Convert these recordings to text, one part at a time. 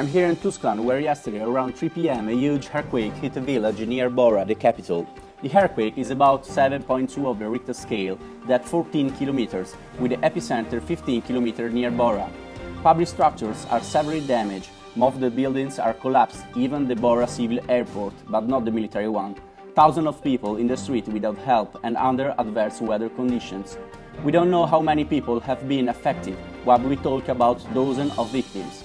I'm here in Tuscany, where yesterday around 3 p.m. a huge earthquake hit a village near Bora, the capital. The earthquake is about 7.2 of the Richter scale, that's 14 kilometers, with the epicenter 15 kilometers near Bora. Public structures are severely damaged, most of the buildings are collapsed, even the Bora civil airport, but not the military one. Thousands of people in the street without help and under adverse weather conditions. We don't know how many people have been affected, but we talk about dozens of victims.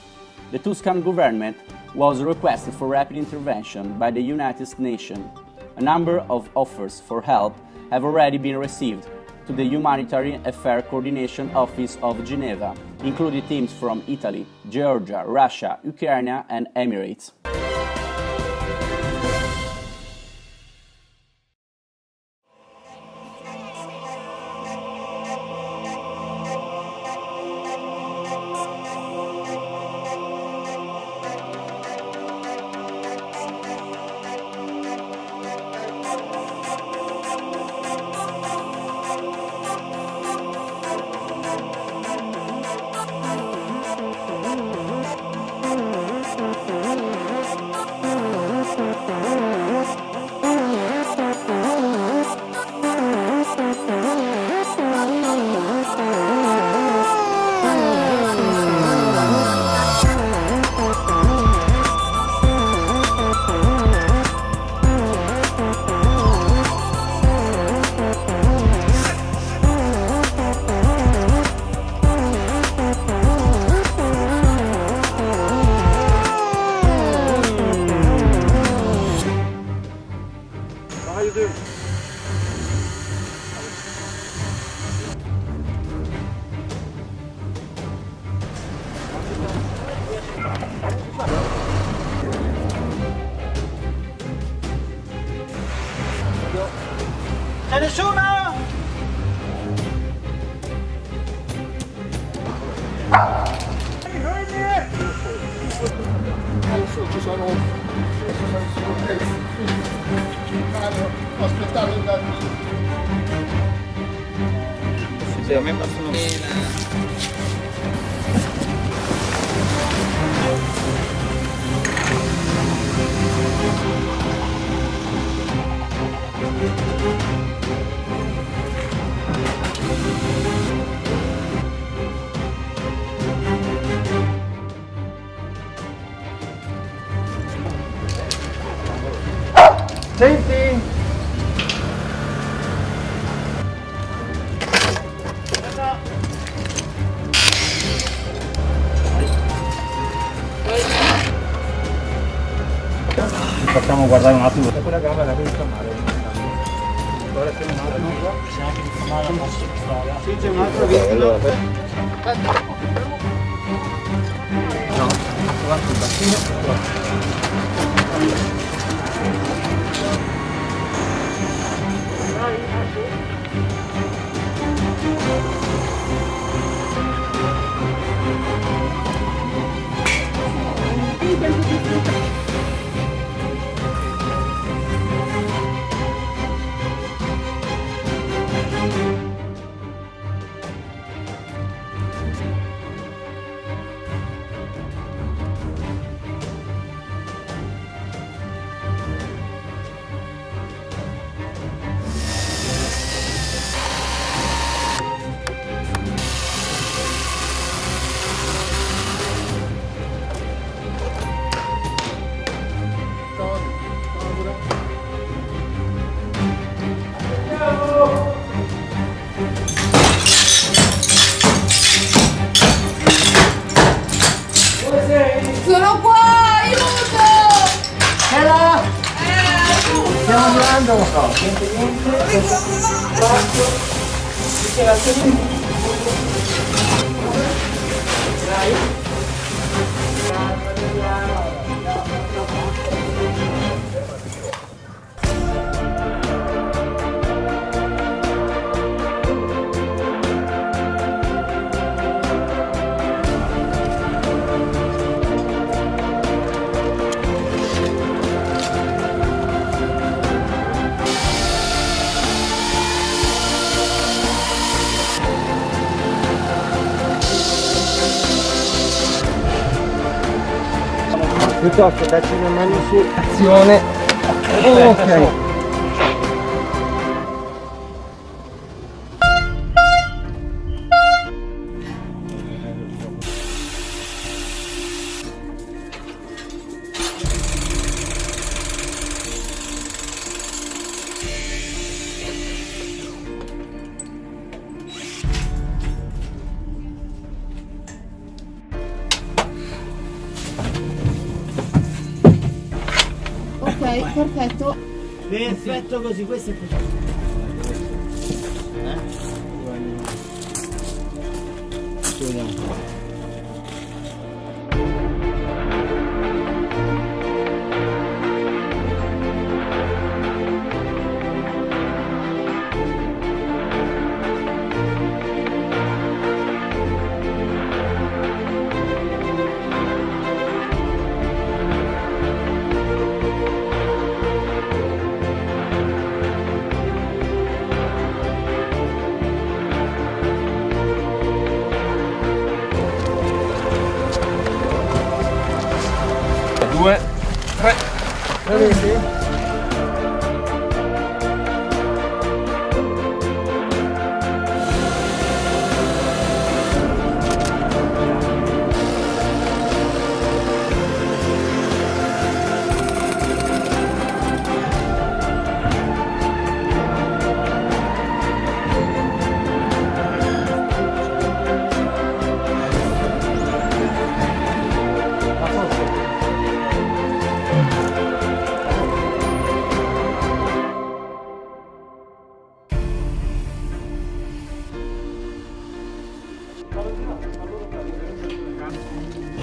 The Tuscan government was requested for rapid intervention by the United Nations. A number of offers for help have already been received to the Humanitarian Affairs Coordination Office of Geneva, including teams from Italy, Georgia, Russia, Ukraine and Emirates. C'è nessuno? Ci sono aspettare il dato. Sì, a me possono Senti? facciamo guardare un attimo. Quella gamba la devi chiamare. Ora c'è un altro. C'è anche di chiamare la nostra storia. Sì, c'è un altro video. Allora, No, avanti il bacino. Sono qua, aiuto! Nella! Aiuto! Stiamo andando! No, niente. Spazio. Dichiarazione. Dai. piuttosto dacci una mano su azione. Ok. Ok, perfetto. Perfetto così, questo è perfetto. Due, tre.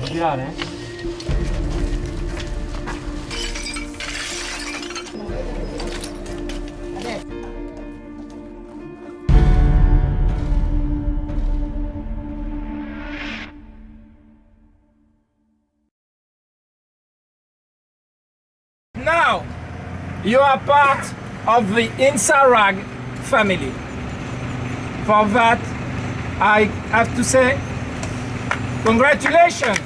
Girare? Now, you are part of the INSARAG family. For that, I have to say, congratulations!